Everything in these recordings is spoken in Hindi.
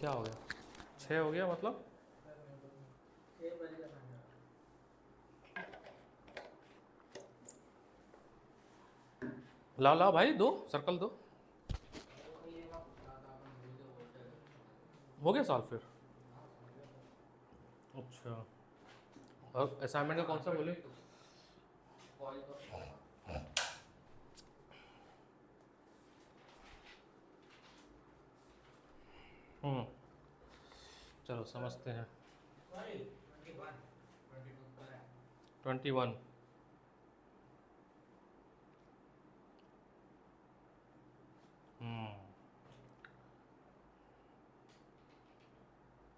क्या हो गया? 6 हो गया मतलब? लाओ लाओ भाई, दो सर्कल दो। हो गया सॉल्व फिर? अच्छा, और असाइनमेंट का कौन सा बोले? चलो समझते हैं। 21।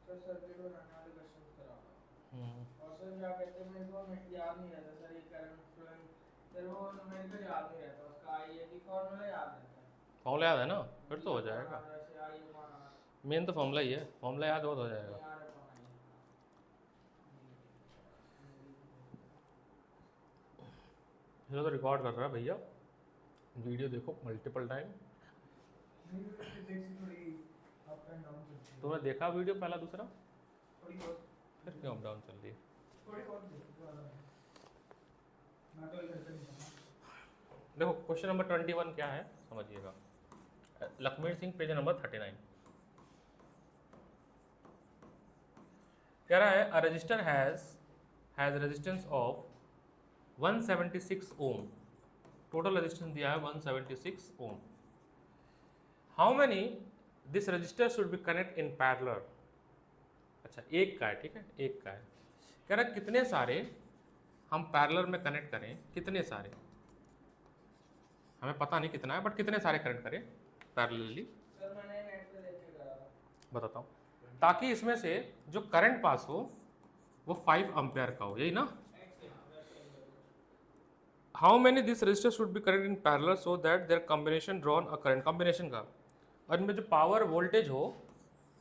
सर सर्किट बनाने वाले क्वेश्चन करा रहा और सर क्या कहते हैं, मेरे को याद नहीं रहता सर ये करंट फ्लोइंग, सर वो मेरे को याद नहीं रहता उसका आई ए की फॉर्मूला याद रहता है। फॉर्मूला याद है ना? फिर तो ये हो कौन आ जाएगा। रहा है, ऐसे आई कौन आ रहा मेन तो फॉर्मूला ही है, फॉर्मूला याद हो तो हो है, जाएगा। ये आ रहा कौन आई। ये तो रिकॉर्ड कर रहा है भैया, वीडियो देखो मल्टीपल टाइम। फिजिक्स थोड़ी अप एंड डाउन चलती है, तुमने देखा वीडियो पहला दूसरा? थोड़ी बहुत, फिर क्यों अप डाउन चल रही है? थोड़ी बहुत ज़्यादा नहीं। मैं तो इधर से नहीं समझा। देखो क्वेश्चन नंबर 21 क्या है समझिएगा। Lakhmir Singh, page number 39। कह रहा है a register has resistance of 176 ohm. Total resistance दिया है 176 ohm. How many this register should be connect in parallel. अच्छा, एक का है, ठीक है, एक का है। कह रहा है कितने सारे हम पैरेलल में कनेक्ट करें, कितने सारे, हमें पता नहीं कितना है, बट कितने सारे कनेक्ट करें पैरेलली। सर मैंने नेट पे देख के करा था। बताता हूँ, ताकि इसमें से जो करंट पास हो वो 5 अम्पेयर का हो, यही ना। How many this register should be connect in parallel so that there combination drawn a current, combination का, और इनमें जो पावर वोल्टेज हो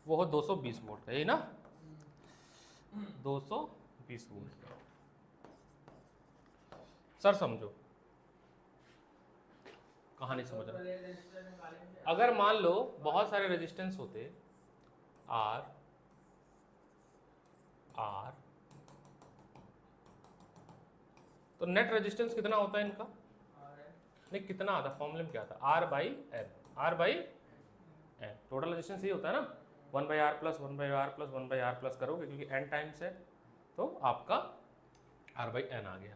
वो हो 220 वोल्ट का, यही ना, 220 वोल्ट का। सर समझो, कहानी समझ रहा पहले रजिस्टर निकालेंगे। अगर मान लो बहुत सारे रेजिस्टेंस होते आर आर, तो नेट रेजिस्टेंस कितना होता है इनका? नहीं, कितना आता फॉर्मूले में क्या आता? R by N, R by N. Total resistance ये होता है ना, 1/r plus 1/r plus 1/r plus करोगे क्योंकि एन टाइम्स है, तो आपका आर बाई एन आ गया।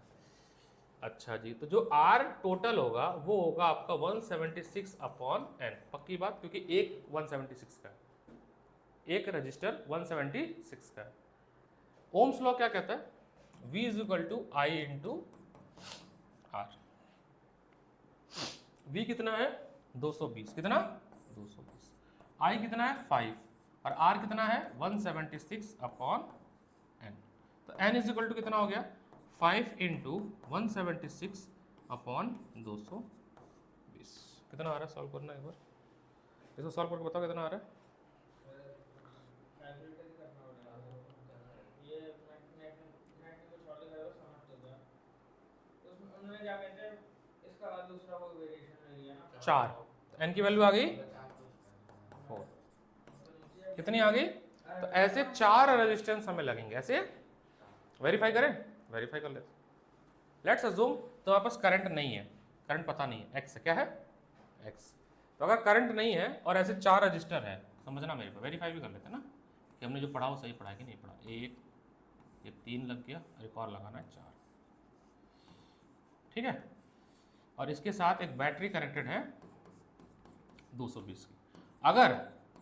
अच्छा जी, तो जो आर टोटल होगा वो होगा आपका 176 अपॉन एन। पक्की बात, क्योंकि एक 176 का है, एक रजिस्टर 176 का है। ओम्स लॉ क्या कहता है? V is equal to I into R. V कितना है? 220। कितना? 220। I कितना है? 5। और R कितना है? 176 अपॉन एन। तो n इज इक्वल टू कितना हो गया? 5 इंटू 176 अपॉन 220। कितना आ रहा है? सॉल्व करना एक बार, इसको सॉल्व करके बताओ कितना आ रहा है। कैलकुलेटर ही करना पड़ेगा, ये नेट में कुछ और लिखा है वो समझ तो गया। उसमें उन्होंने क्या कहते हैं, इसका दूसरा वो वेरिएशन ले लिया ना, 4। तो n की वैल्यू आ गई 4। कितनी आ गई? तो ऐसे 4 रेजिस्टेंस हमें लगेंगे। ऐसे वेरीफाई करें, वेरीफाई कर लेते। लेट्स अज्यूम तो हमारे पास करंट नहीं है, करंट पता नहीं है, एक्स क्या है, एक्स। तो अगर करंट नहीं है और ऐसे 4 रजिस्टर है, समझना मेरे को, वेरीफाई भी कर लेते हैं ना कि हमने जो पढ़ा वो सही पढ़ा है कि नहीं पढ़ा। एक, ये 3 लग गया, एक और लगाना है 4, ठीक है। और इसके साथ एक बैटरी कनेक्टेड है 220 की। अगर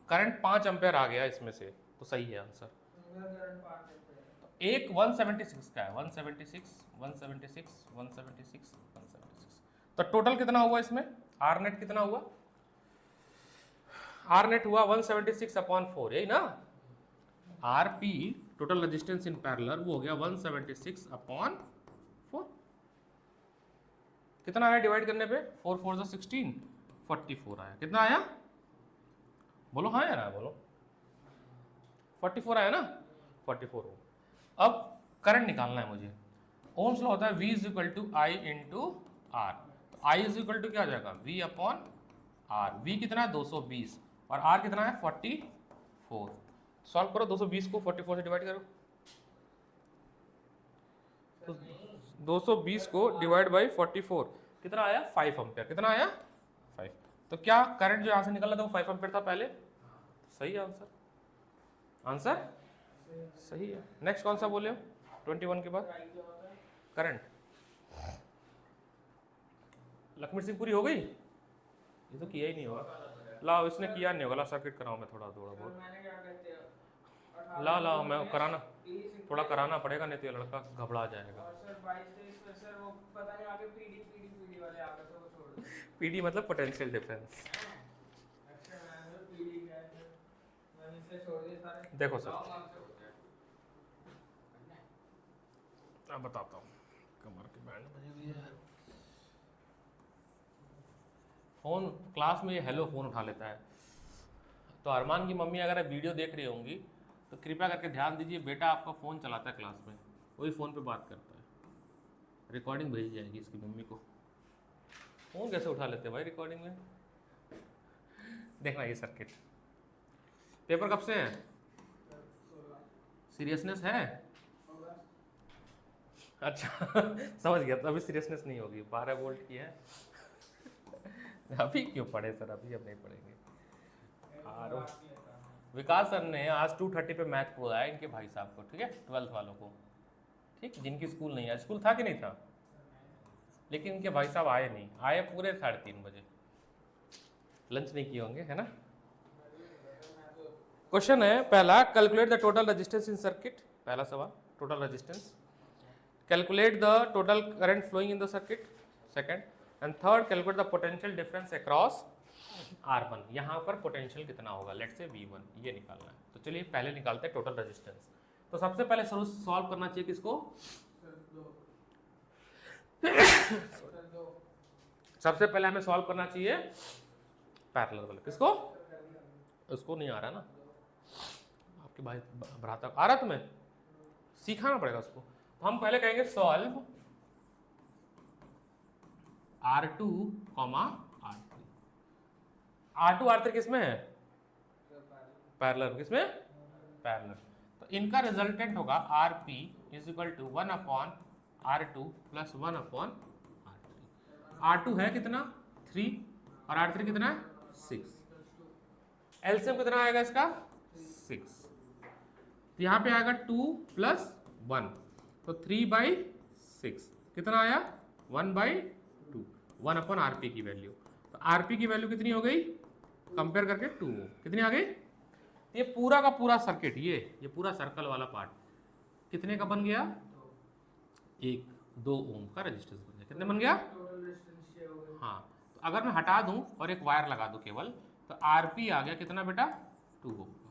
करंट 5 एम्पेयर आ गया इसमें से तो सही है आंसर। एक 176 का है, 176 176 176 176। तो टोटल कितना हुआ इसमें? आर नेट कितना हुआ? आर नेट हुआ 176 अपॉन 4, यही ना। R P total resistance in parallel वो हो गया 176 अपॉन 4। कितना आया डिवाइड करने पे? 4 4 जो 16, 44 आया। कितना आया? बोलो हाँ यार, बोलो 44 आया ना, 44 हो। अब करंट निकालना है मुझे। ओम्स लॉ होता है V is equal to I into R. I is equal to क्या हो जाएगा? V upon are. V कितना है? 220 और R कितना है? 44। 4। सॉल्व करो, 220 को 44 से डिवाइड करो। तो 220 को डिवाइड बाई 44 कितना आया? 5 एम्पियर। कितना आया? 5। तो क्या करंट जो यहाँ से निकला था वो 5 एम्पियर था पहले? सही है आंसर। आंसर सही है। नेक्स्ट कौन सा बोले हो? 21 के बाद करंट। लक्ष्मण सिंह पूरी हो गई? ये तो किया ही नहीं होगा। लाओ, इसने किया नहीं होगा। ला सर्किट कराओ, मैं थोड़ा बहुत। ला मैं कराना, थोड़ा कराना पड़ेगा, नहीं तो ये लड़का घबरा जाएगा। पीडी मतलब पोटेंशियल डिफरेंस। देखो सर, अब बताता हूँ। कमर की बैंड बजी हुई है। फोन क्लास में ये हेलो फोन उठा लेता है। तो अरमान की मम्मी अगर वीडियो देख रही होंगी तो कृपया करके ध्यान दीजिए, बेटा आपका फ़ोन चलाता है क्लास में, वही फ़ोन पे बात करता है। रिकॉर्डिंग भेजी जाएगी इसकी मम्मी को। फ़ोन कैसे उठा लेते हैं भाई रिकॉर्डिंग में? देखना ये सर्किट। पेपर कब से है? सीरियसनेस है? अच्छा समझ गया। तो अभी सीरियसनेस नहीं होगी। 12 वोल्ट की है। अभी क्यों पढ़े सर? अभी अब नहीं पढ़ेंगे। विकास सर ने आज 2:30 पे मैथ पढ़ाया इनके भाई साहब को, ठीक है, 12th वालों को, ठीक, जिनकी स्कूल नहीं है। स्कूल था कि नहीं था? लेकिन इनके भाई साहब आए नहीं, आए पूरे 3:30 बजे। लंच नहीं किए होंगे, है ना। क्वेश्चन है पहला, calculate the total resistance in circuit. पहला सवाल, total resistance. Calculate the total current flowing in the circuit, second. And third, calculate the potential difference across R1। यहाँ पर पोटेंशियल कितना होगा? लेट्स से V1, ये निकालना है। तो चलिए पहले निकालते हैं टोटल रेजिस्टेंस। तो सबसे पहले सॉल्व करना चाहिए किसको? सबसे पहले हमें सॉल्व करना चाहिए पैरेलल वाले। किसको? उसको नहीं आ रहा ना आपके भाई भ्राता, आ रहा तुम्हें? सीखाना पड़ेगा उसको। तो हम पहले कहेंगे सॉल्व R2, R2 R3 किसमें है? पैरेलल। किसमें? पैरेलल। तो इनका रिजल्टेंट होगा RP is equal to 1/R2 plus 1/R3। R2 है कितना? 3 और R3 कितना है? 6। एलसीएम कितना आएगा इसका? 6। तो यहाँ पे आएगा 2 + 1, तो 3/6 कितना आया? 1/2, 1/RP की वैल्यू। तो RP की वैल्यू कितनी हो गई? कंपेयर करके 2 कितनी आ गई? ये पूरा का पूरा सर्किट, ये पूरा सर्कल वाला पार्ट कितने का बन गया? 2 ओम का रेजिस्टेंस बन गया। कितने बन गया? हाँ। तो अगर मैं हटा दूं और एक वायर लगा दूं केवल, तो RP आ गया कितना बेटा? 2 ओम का।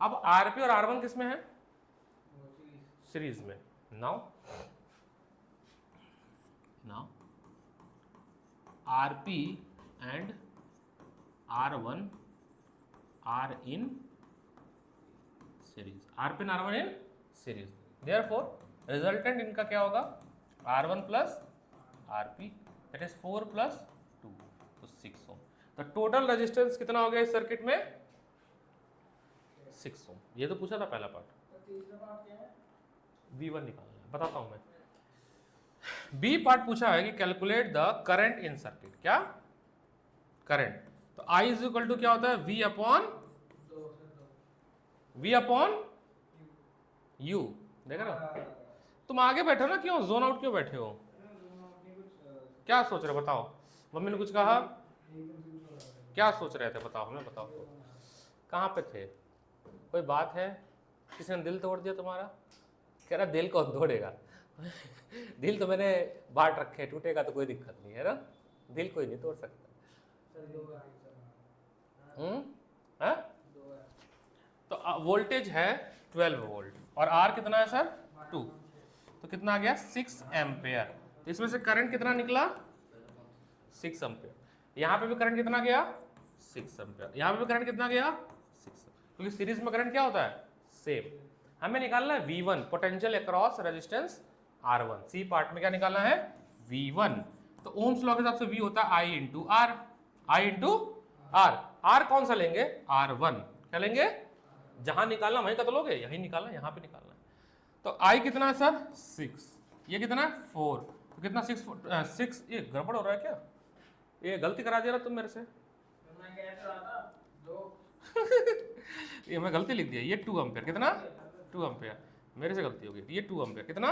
अब RP और R1 किस में है? सीरीज में। Now RP and R1 are in series. RP and R1 in series. Therefore, resultant इनका क्या होगा? R1 plus RP, that is 4 plus 2, तो 6 ओम। तो टोटल रेजिस्टेंस कितना हो गया इस सर्किट में? 6 ओम। ये तो पूछा था पहला पार्ट। V1 निकालना है, बताता हूं मैं। बी पार्ट पूछा है कि calculate the current in circuit. क्या? करंट। तो I इज इक्वल टू क्या होता है? V upon U। देख रहे हो? तुम आगे बैठो ना, क्यों जोन आउट क्यों बैठे हो? क्या सोच रहे हो बताओ? मम्मी ने कुछ कहा? क्या सोच रहे थे बताओ, हमें बताओ। कहाँ पे थे? कोई बात है? किसी ने दिल तोड़ दिया तुम्हारा? कह रहा दिल कौन तोड़ेगा? दिल तो मैंने बांट रखे, टूटेगा तो कोई दिक्कत नहीं है ना। दिल कोई नहीं तोड़ सकता। है? तो वोल्टेज है 12 वोल्ट और R कितना है सर? 2। तो कितना आ गया? 6 एम्पेयर। तो इसमें से करंट कितना निकला? 6 एम्पेयर। यहाँ पे भी करंट कितना गया? 6 एम्पेयर। यहाँ पे भी करंट कितना गया? 6। क्योंकि सीरीज में करंट क्या होता है? सेम। हमें निकालना है V1, potential across resistance R1। C part में क्या निकालना है? V1। तो ओम्स लॉ के हिसाब से V होता है I into R। I into R। R कौन सा लेंगे? R1। क्या लेंगे? जहां निकालना वहीं का तो लोगे, यही निकालना, यहाँ पे निकालना है। तो आई कितना है सर 6, ये कितना है 4, तो कितना 6, ये गड़बड़ हो रहा है क्या, ये गलती करा दे रहा तुम मेरे से। तो मैं कह रहा था 2 ये मैं गलती लिख दिया, ये 2 एम्पेयर कितना 2 एम्पेयर, मेरे से गलती हो गई, ये 2 एम्पेयर कितना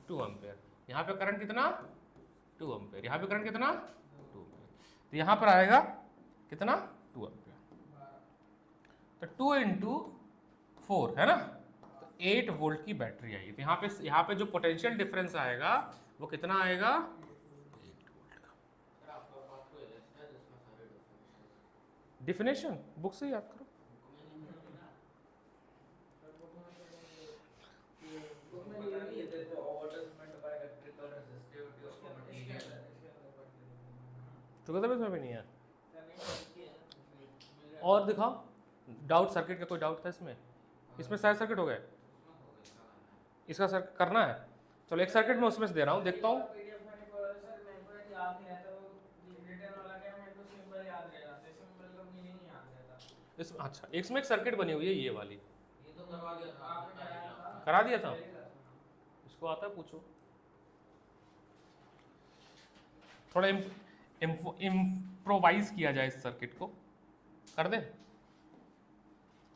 2 एम्पेयर, यहाँ पे करंट कितना 2 एम्पेयर, यहाँ पे करंट कितना 2 एम्पेयर, तो यहाँ पर आएगा कितना 2 एम्पेयर, तो 2 इंटू 4 है ना, तो 8 वोल्ट की बैटरी आएगी। तो यहाँ पे जो पोटेंशियल डिफरेंस आएगा वो कितना आएगा 8 वोल्ट का। डिफिनेशन बुक से याद करो। चुका इसमें भी नहीं है। और दिखाओ डाउट, सर्किट का कोई डाउट था इसमें, इसमें सारे सर्किट हो गए, इसका सर्किट करना है, चलो एक सर्किट में उसमें से दे रहा हूँ, देखता हूँ। इसमें अच्छा इसमें एक सर्किट बनी हुई है ये वाली, करा दिया था, इसको आता है पूछो, थोड़ा इम्प्रोवाइज किया जाए इस सर्किट को, कर दे,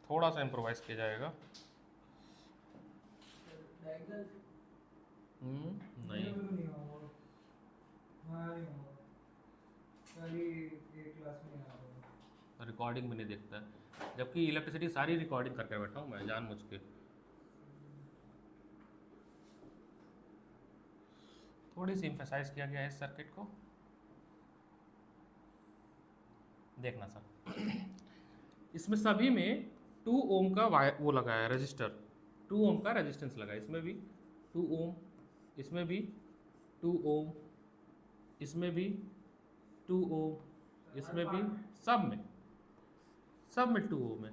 थोड़ा सा इम्प्रोवाइज किया जाएगा। नहीं रिकॉर्डिंग में नहीं देखता है, जबकि इलेक्ट्रिसिटी सारी रिकॉर्डिंग करके बैठा हूँ मैं जानबूझ के। थोड़ी सी एम्फसाइज किया गया है इस सर्किट को, देखना सर। इसमें सभी में 2 ओम का वो लगाया है रजिस्टर, 2 ओम का रेजिस्टेंस लगा है, इसमें भी 2 ओम, इसमें भी 2 ओम, इसमें भी 2 ओम, इसमें भी, सब में 2 ओम है।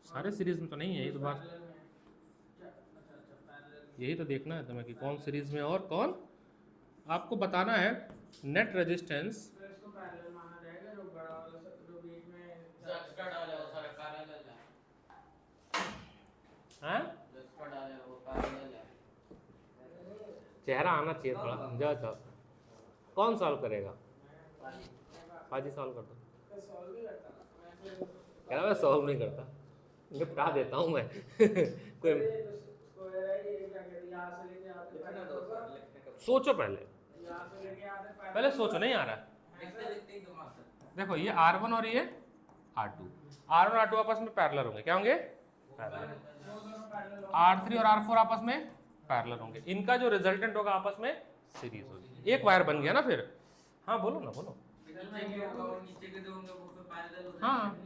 सारे सीरीज में तो नहीं है, यही तो बात, यही तो देखना है तुम्हें कि कौन सीरीज में और कौन, आपको बताना है नेट रेजिस्टेंस। चेहरा आना चाहिए थोड़ा, जा जाओ, कौन सॉल्व करेगा, पाजी सॉल्व कर दो, कह रहा मैं सॉल्व नहीं करता, निपटा देता हूँ मैं कोई सोचो पहले सोचो, नहीं आ रहा है। देखो ये R1 और ये R2 और आपस में पैरेलल होंगे, क्या होंगे पैरेलल, R3 और R4 आपस में पैरेलल होंगे, इनका जो रिजल्टेंट होगा आपस में सीरीज होगी, एक वायर बन गया ना फिर। हाँ बोलो ना बोलो। हाँ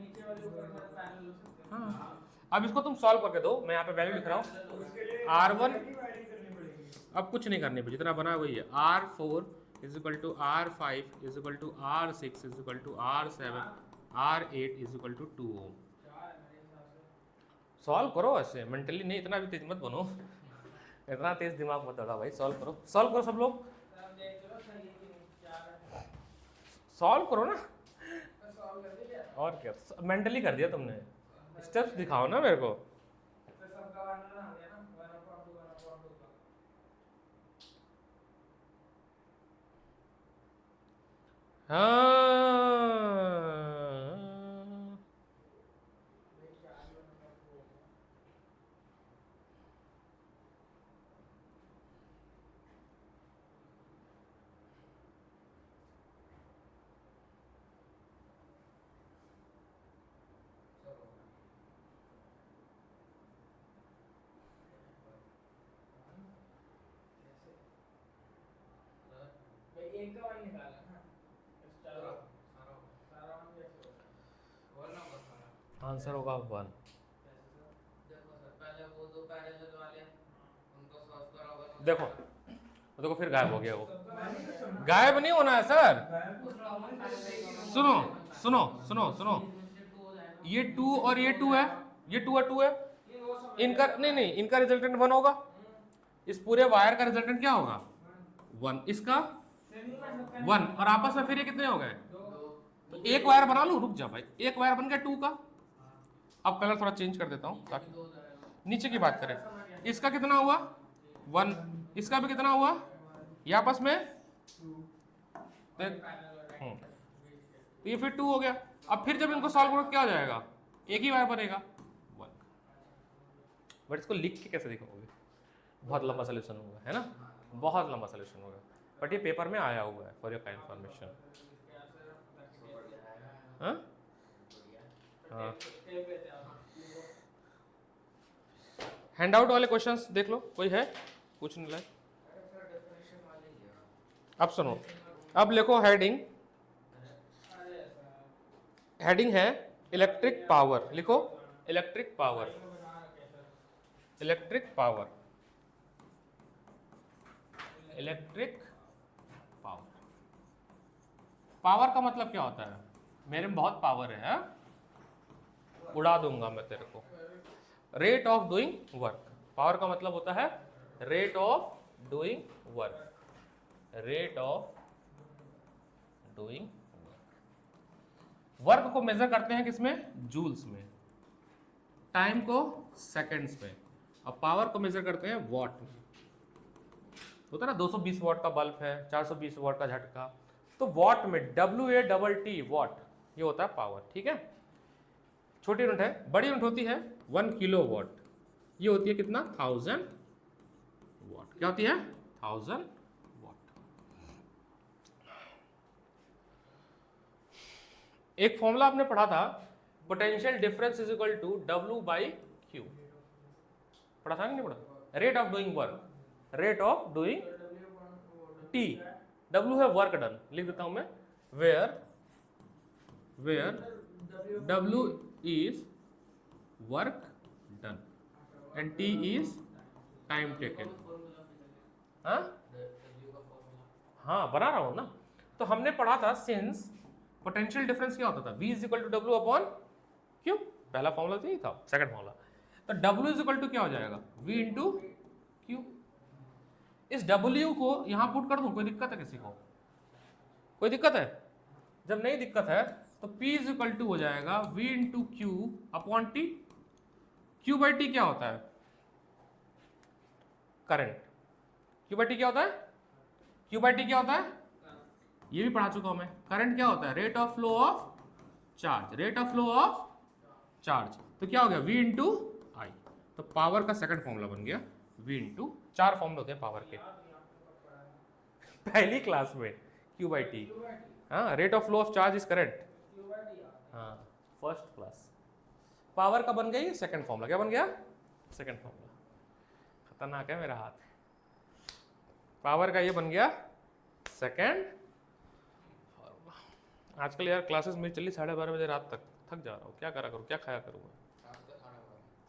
हाँ अब इसको तुम सॉल्व करके दो, मैं यहाँ पे वैल्यू लिख रहा हूँ R1, अब कुछ नहीं करने पे जितना बना है वही है, R4 is equal to R5 is equal to R6 is equal to R7 R8 is equal to 2 ohm. Solve करो ऐसे, मेंटली नहीं, इतना भी तेज मत बनो, इतना तेज दिमाग मत दौड़ा भाई, सॉल्व करो सब लोग, सॉल्व करो ना, और क्या मेंटली कर दिया तुमने, स्टेप्स दिखाओ ना मेरे को। हाँ एक का वन निकाला ना, चलो आंसर होगा 1। देखो देखो फिर गायब हो गया वो, गायब नहीं होना है सर, सुनो सुनो सुनो सुनो, ये 2 और ये 2 है, ये 2 और 2 है, इनका नहीं इनका रिजल्टेंट 1 होगा, इस पूरे वायर का रिजल्टेंट क्या होगा 1, इसका 1, और आपस में फिर ये कितने हो गए, तो एक वायर बना लूं, रुक जा भाई, एक वायर बन गया 2 का, अब कलर थोड़ा चेंज कर देता हूँ ताकि नीचे की बात करें। इसका कितना हुआ 1, इसका भी कितना हुआ, ये आपस में तो ये फिर 2 हो गया। अब फिर जब इनको सॉल्व करो क्या हो जाएगा, एक ही बार बनेगा 1। बट इसको लिख के कैसे दिखाओगे, बहुत लंबा सोल्यूशन होगा, है ना, बहुत लंबा सोल्यूशन होगा, बट ये पेपर में आया हुआ है फॉर योर काइंड इन्फॉर्मेशन। हाँ हैंड आउट वाले क्वेश्चंस देख लो, कोई है पूछने लायक? अब सुनो, अब लिखो हेडिंग, हेडिंग है इलेक्ट्रिक पावर, लिखो electric power, electric power, electric power. Power का मतलब क्या होता है, मेरे में बहुत पावर है, उड़ा दूंगा मैं तेरे को। Rate of doing work, power का मतलब होता है rate of doing work, rate of doing work को मेजर करते हैं किसमें, जूल्स में, टाइम को सेकंड्स में, और पावर को मेजर करते हैं वॉट में। होता है ना 220 वॉट का बल्ब है, 420 वॉट का झटका, तो वॉट में WATT वॉट, ये होता है पावर, ठीक है। छोटी यूनिट है, बड़ी यूनिट होती है 1 किलोवाट, ये होती है कितना 1000 वॉट, क्या होती है 1000 वॉट। एक फॉर्मूला आपने पढ़ा था, potential difference is equal to W/Q, पढ़ा था कि नहीं पढ़ा, rate of doing work, rate of doing T, W है वर्क डन, लिख देता हूं मैं, where W is work done and T is time taken। हाँ बना रहा हूँ ना, तो हमने पढ़ा था सिंस पोटेंशियल डिफरेंस क्या होता था, V is equal to W upon Q, पहला फॉर्मूला तो यही था, सेकंड फॉर्मूला, तो W इज इक्वल टू क्या हो जाएगा V इंटू Q। इस W को यहाँ पुट कर दूं, कोई दिक्कत है किसी को, कोई दिक्कत है? जब नहीं दिक्कत है तो P इज इक्वल टू हो जाएगा V into Q upon T। Q by T क्या होता है, करंट। Q बाई T क्या होता है, Q बाई T क्या होता है, ये भी पढ़ा चुका हूं मैं। करंट क्या होता है, rate of flow of charge, rate of flow of charge, तो क्या हो गया V इंटू आई। तो पावर का सेकंड फॉर्मूला बन गया V इंटू, 4 फॉर्मूले होते हैं पावर के पहली क्लास में, Q बाई T, हाँ, rate of flow of charge is current, हाँ फर्स्ट क्लास। पावर का बन गया ये सेकंड फॉर्मूला, क्या बन गया सेकंड फॉर्मूला, खतरनाक है मेरा हाथ, पावर का ये बन गया सेकंड फॉर्मूला। आजकल यार क्लासेस मेरी चली 12:30 बजे रात तक, थक जा रहा हूँ, क्या करा करूँ, क्या खाया करूँ मैं,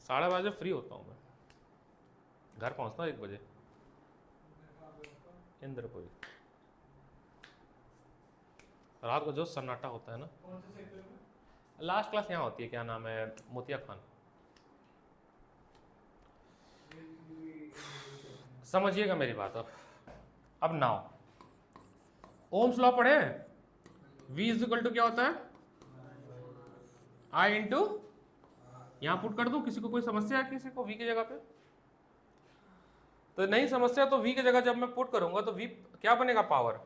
12:30 बजे फ्री होता हूँ मैं, घर पहुँचता हूँ 1 बजे इंद्रपुरी, रात को जो सन्नाटा होता है ना। लास्ट क्लास यहाँ होती है, क्या नाम है, मोतिया खान। समझिएगा मेरी बात अब नाउ ओम्स लॉ पढ़े, V इज इक्वल टू क्या होता है I इंटू, यहां पुट कर दूं, किसी को कोई समस्या है किसी को V की जगह पे, तो नहीं समस्या तो V की जगह जब मैं पुट करूंगा तो V क्या बनेगा, पावर,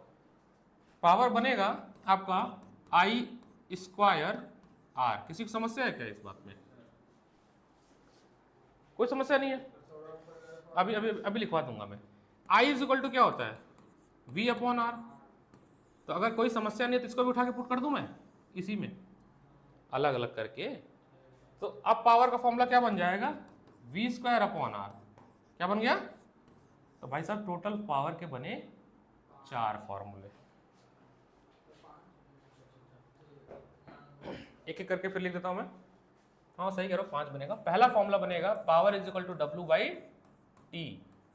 पावर बनेगा आपका I स्क्वायर R। किसी की समस्या है क्या इस बात में, कोई समस्या नहीं है, अभी अभी अभी लिखवा दूंगा मैं। I इज इक्वल टू क्या होता है V अपॉन R, तो अगर कोई समस्या नहीं है तो इसको भी उठा के पुट कर दूं मैं इसी में अलग अलग करके, तो अब पावर का फॉर्मूला क्या बन जाएगा V स्क्वायर अपॉन R, क्या बन गया, तो भाई साहब टोटल पावर के बने 4 फॉर्मूले, एक एक करके फिर लिख देता हूं मैं, हाँ सही कह रहा हूं, 5 बनेगा। पहला फॉर्मूला बनेगा power is equal to W/T,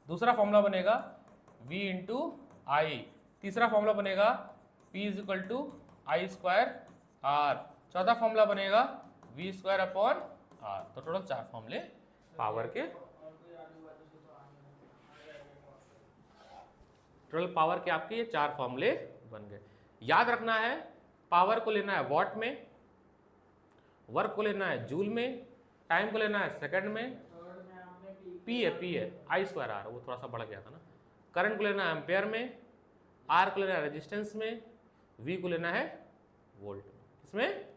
दूसरा फॉर्मूला बनेगा V इंटू आई, तीसरा फॉर्मूला बनेगा P is equal to I square R, चौथा फॉर्मूला बनेगा V स्क्वायर अपॉन R। तो टोटल 4 फॉर्मूले पावर के, टोटल पावर के आपके ये 4 फॉर्मूले बन गए। याद रखना है पावर को लेना है वॉट में, वर्क को लेना है जूल में, टाइम को लेना है सेकंड में, थर्ड में आपने पी है आई स्क्वायर आर, वो थोड़ा सा बढ़ गया था ना। करंट को लेना है एम्पेयर में, आर को लेना है रेजिस्टेंस में, वी को लेना है वोल्ट में। किसमें?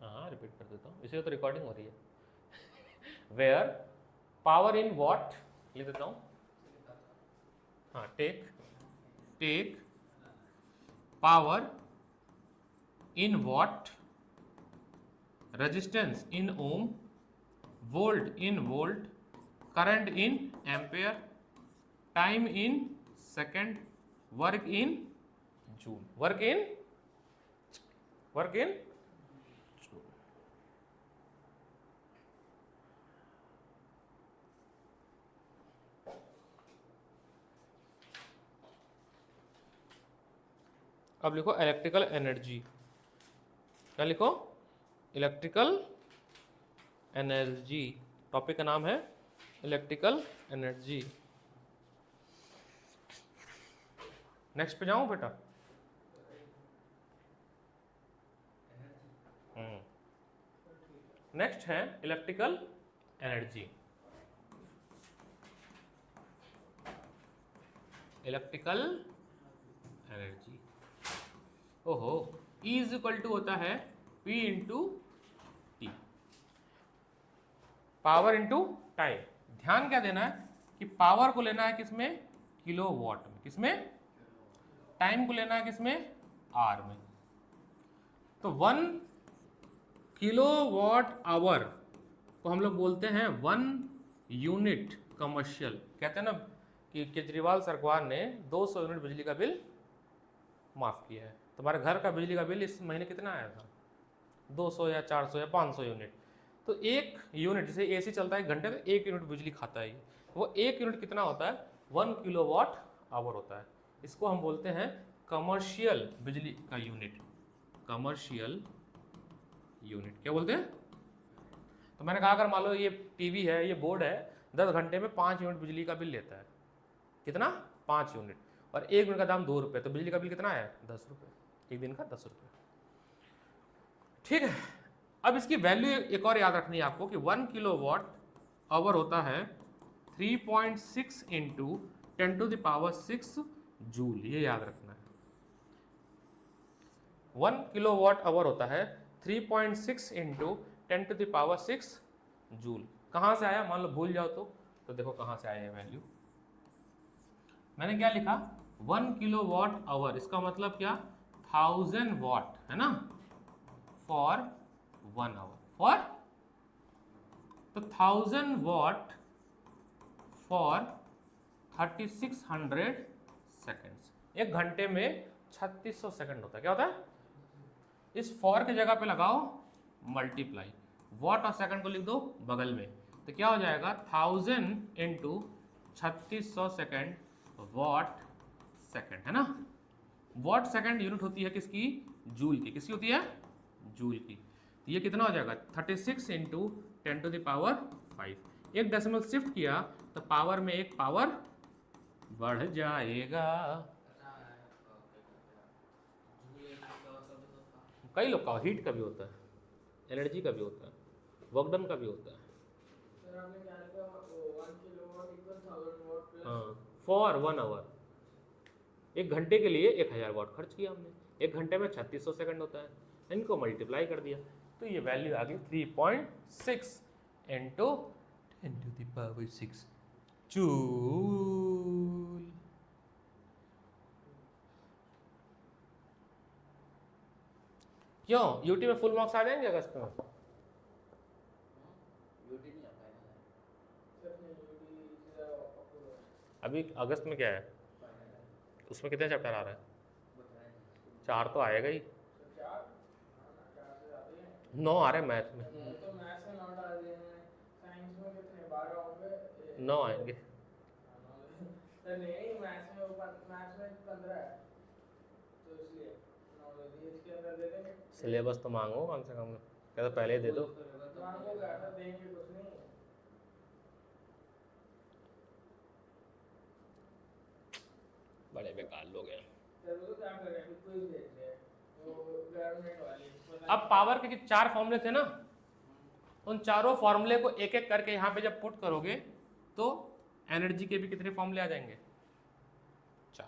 हाँ रिपीट कर देता हूँ, इसीलिए तो रिकॉर्डिंग हो रही है। वेयर पावर इन वॉट लिख देता हूँ। हाँ, take power in watt, resistance in ohm, volt in volt, current in ampere, time in second, work in joule. Work in joule. अब लिखो इलेक्ट्रिकल एनर्जी। क्या लिखो? Electrical energy. टॉपिक का नाम है इलेक्ट्रिकल एनर्जी। नेक्स्ट पे जाऊं बेटा? नेक्स्ट है इलेक्ट्रिकल एनर्जी। इलेक्ट्रिकल एनर्जी, ओहो, E इज इक्वल टू होता है P into T, power into time. ध्यान क्या देना है कि पावर को लेना है किसमें? किलो वॉट में। किसमें? टाइम को लेना है किसमें? आर में। तो 1 किलो वॉट आवर को हम लोग बोलते हैं 1 यूनिट कमर्शियल। कहते हैं ना कि केजरीवाल सरकार ने 200 यूनिट बिजली का बिल माफ़ किया है। तुम्हारे घर का बिजली का बिल इस महीने कितना आया था? 200 या 400 या 500 यूनिट। तो एक यूनिट, जैसे एसी चलता है 1 घंटे, तो 1 यूनिट बिजली खाता है। वो 1 यूनिट कितना होता है? 1 किलोवाट आवर होता है। इसको हम बोलते हैं कमर्शियल बिजली का यूनिट। कमर्शियल यूनिट क्या बोलते हैं? तो मैंने कहा अगर मान लो ये टीवी है, ये बोर्ड है, 10 घंटे में 5 यूनिट बिजली का बिल लेता है। कितना? 5 यूनिट। और 1 यूनिट का दाम 2 रुपये, तो बिजली का बिल कितना है? 10 रुपये। एक दिन का 10 रुपये। ठीक है, अब इसकी वैल्यू एक और याद रखनी है आपको कि 1 किलो वॉट आवर होता है 3.6 इंटू 10⁻⁶ जूल। ये याद रखना है। 1 किलो वॉट आवर होता है 3.6 इंटू 10⁻⁶ जूल। कहाँ से आया? मान लो भूल जाओ तो देखो कहाँ से आया ये वैल्यू। मैंने क्या लिखा? 1 किलो वॉट आवर, इसका मतलब क्या? 1000 वॉट, है ना, फॉर 1 आवर। फॉर तो 1000 वॉट फॉर 3600 सेकेंड्स। 1 घंटे में 3600 सेकंड होता है। क्या होता है? इस फॉर की जगह पे लगाओ मल्टीप्लाई, वॉट और सेकंड को लिख दो बगल में, तो क्या हो जाएगा? 1000 इंटू 3600 सेकेंड, वॉट सेकंड, है ना। वॉट सेकंड यूनिट होती है किसकी? जूल की। किसकी होती है? जूल की। तो ये कितना हो जाएगा? 36 इंटू 10⁵। एक डेसिमल शिफ्ट किया तो पावर में एक पावर बढ़ जाएगा। कई लोग का हीट का भी होता है, एनर्जी का भी होता है, वर्क डन का भी होता है। हाँ, फॉर 1 आवर, 1 घंटे के लिए 1000 वाट खर्च किया हमने। 1 घंटे में 3600 सेकंड होता है, इनको मल्टीप्लाई कर दिया तो ये वैल्यू आ गई 3.6 इंटू 10⁻⁶ जूल। क्यों? यूटी में फुल मार्क्स आ जाएंगे अगस्त में? अभी अगस्त में क्या है? उसमें कितने चैप्टर आ रहे हैं? 4 तो आएगा ही, 9 आ रहे हैं मैथ में। 9 आएंगे। सिलेबस तो मांगो कम से कम, क्या तो पहले ही दे दो। बड़े बेकार लोग हैं। गवर्नमेंट वाली अब पावर के 4 फॉर्मूले थे ना, उन चारों फॉर्मूले को एक एक करके यहाँ पे जब पुट करोगे तो एनर्जी के भी कितने फॉर्मूले आ जाएंगे? 4।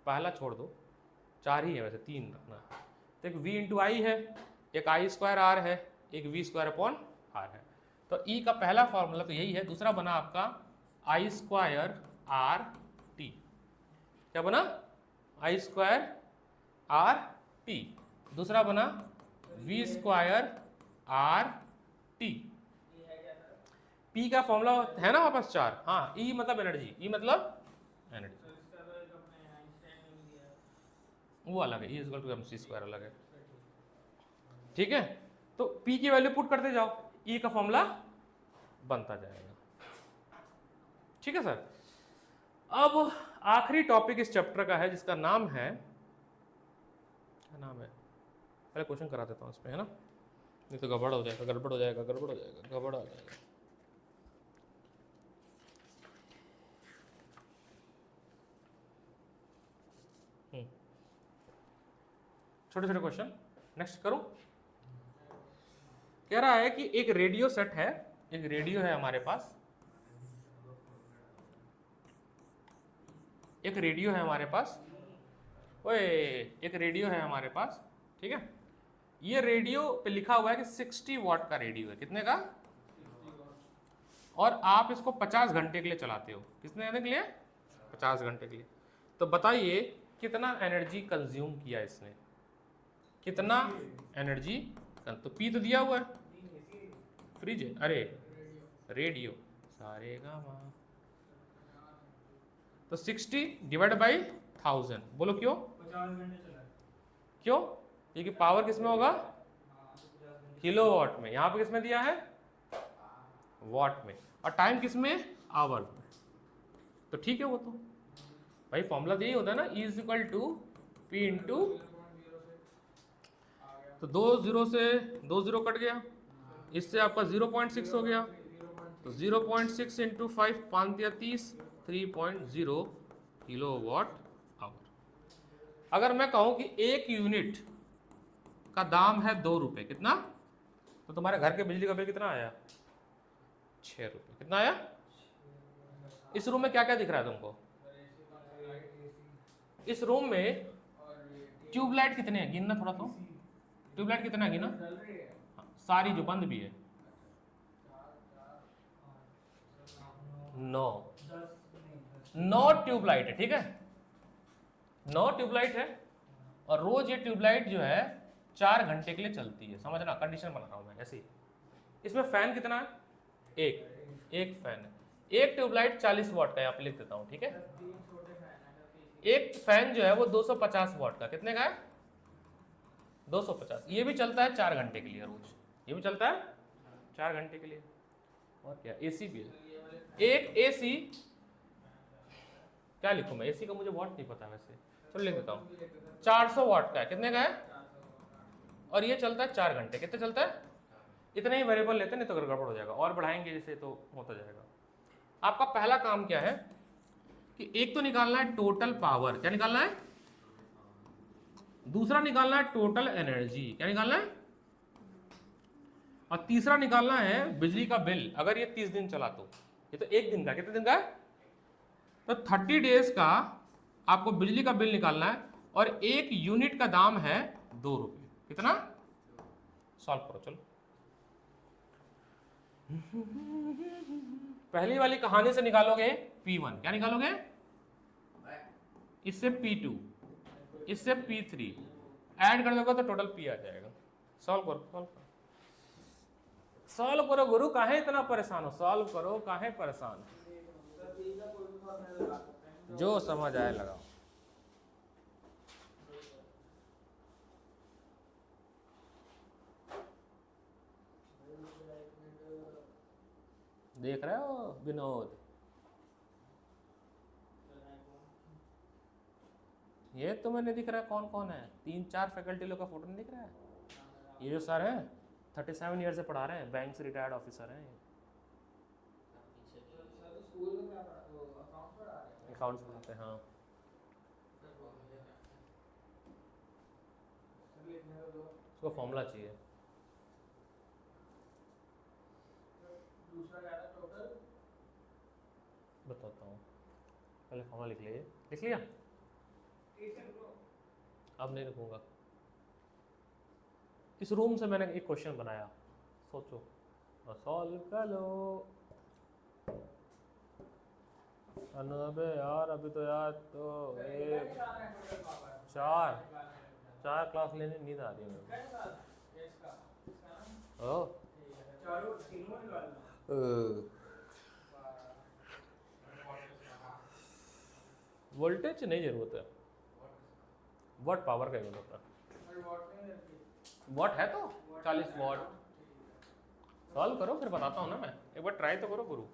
पहला छोड़ दो, 4 ही है वैसे, 3 रखना। तो एक V इंटू आई है, एक आई स्क्वायर आर है, एक वी स्क्वायर अपॉन आर है। तो E का पहला फॉर्मूला तो यही है। दूसरा बना आपका आई स्क्वायर आर टी। क्या बना? I square R T. दूसरा बना V square R T. P का फॉर्मूला है ना वापस 4। हाँ, ई मतलब एनर्जी, ई मतलब एनर्जी, वो अलग है, E equal to MC square अलग है। ठीक है, तो पी की वैल्यू पुट करते जाओ, ई का फॉर्मूला बनता जाएगा। ठीक है सर। अब आखिरी टॉपिक इस चैप्टर का है जिसका नाम है, क्या नाम है, पहले क्वेश्चन करा देता हूँ इस पे, है ना, नहीं तो गड़बड़ हो जाएगा, गड़बड़ हो जाएगा, गड़बड़ हो जाएगा, गड़बड़ हो जाएगा। छोटे छोटे क्वेश्चन नेक्स्ट करूं। कह रहा है कि एक रेडियो सेट है, एक रेडियो है हमारे पास, एक रेडियो है हमारे पास, ओए एक रेडियो है हमारे पास। ठीक है, ये रेडियो पे लिखा हुआ है कि 60 वॉट का रेडियो है। कितने का? और आप इसको 50 घंटे के लिए चलाते हो। कितने घंटे के लिए? 50 घंटे के लिए। तो बताइए कितना एनर्जी कंज्यूम किया इसने, कितना एनर्जी। तो पी तो दिया हुआ है, फ्रिज है, अरे रेडियो, सारे गामा। तो 60 डिवाइड बाई 1000, बोलो क्यों? 50 घंटे चला। क्यों? क्योंकि पावर किसमें होगा? किलोवाट में। यहाँ पे किसमें दिया है? वॉट में। और टाइम किसमें? आवर में। तो ठीक है, वो तो भाई फॉर्मूला यही होता है ना, E is equal to P into, तो 2 0 से 2 0 कट गया, इससे आपका 0.6 हो गया। तो 0.6 इंटू 5, 5 या 30, 3.0 किलोवाट आवर। अगर मैं कहूं कि एक यूनिट का दाम है 2 रुपए, कितना? तो तुम्हारे घर के बिजली का बिल कितना आया? 6 रुपए। कितना आया? इस रूम में क्या क्या दिख रहा है तुमको? इस रूम में ट्यूबलाइट कितने हैं? गिनना थोड़ा, तो ट्यूबलाइट कितना है गिना? हाँ, सारी जो बंद भी है 9 ट्यूबलाइट है। ठीक है, 9 ट्यूबलाइट है, और रोज ये ट्यूबलाइट जो है 4 घंटे के लिए चलती है। समझना, कंडीशन बना रहा हूं मैं ऐसे ही। इसमें फैन कितना है? एक फैन है। एक ट्यूबलाइट 40 वॉट का, यहाँ पे लिख देता हूँ। ठीक है, एक फैन जो है वो 250 वॉट का। कितने का है? 250। ये भी चलता है 4 घंटे के लिए रोज, ये भी चलता है 4 घंटे के लिए। और क्या, एसी भी है। एक एसी, क्या लिखूं मैं? एसी का मुझे वॉट नहीं पता वैसे, चलो लिख देता हूँ। 400 वॉट का है। कितने का है? और ये चलता है 4 घंटे। कितने चलता है? इतने ही वेरिएबल लेते हैं, नहीं तो गड़बड़ हो जाएगा, और बढ़ाएंगे जैसे तो होता जाएगा। आपका पहला काम क्या है कि एक तो निकालना है टोटल पावर। क्या निकालना है? दूसरा निकालना है टोटल एनर्जी। क्या निकालना है? और तीसरा निकालना है बिजली का बिल, अगर ये 30 दिन चला तो। ये तो एक दिन का, कितने दिन का है? तो 30 डेज का आपको बिजली का बिल निकालना है, और एक यूनिट का दाम है 2 रुपये। कितना? सॉल्व करो चलो। पहली वाली कहानी से निकालोगे P1, क्या निकालोगे? इससे P2, इससे P3, ऐड कर दोगे तो टोटल P आ जाएगा। सॉल्व करो, सॉल्व करो, सॉल्व करो गुरु, काहे इतना परेशान हो? सॉल्व करो, काहे परेशान? जो समझ आए लगाओ। देख रहे हो विनोद? ये तो मैंने दिख रहा है कौन कौन है, 3-4 फैकल्टी लोग का फोटो नहीं दिख रहा है? ये जो सर हैं 37 ईयर से पढ़ा रहे हैं, बैंक से रिटायर्ड ऑफिसर हैं। अकाउंट्स पढ़ाते हैं, हाँ। लिखने को दो। उसको फॉर्मूला चाहिए। दूसरा क्या था टोटल? बताता हूँ, पहले फॉर्मूला लिख लीजिए। लिख लिया? अब नहीं लिखूंगा। इस रूम से मैंने एक क्वेश्चन बनाया, सोचो और सॉल्व कर लो। अबे यार अभी तो यार तो एक चार क्लास लेने नींद आ रही है मेरे को। ओ वोल्टेज नहीं जरूरत है, वॉट पावर का यूज होता है। वॉट है तो 40 वॉट। सॉल्व करो फिर बताता हूँ ना मैं, एक बार ट्राई तो करो गुरु।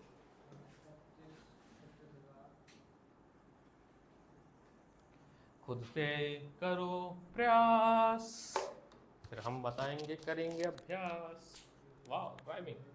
खुद से करो प्रयास, फिर हम बताएंगे, करेंगे अभ्यास। वाह ड्राइविंग।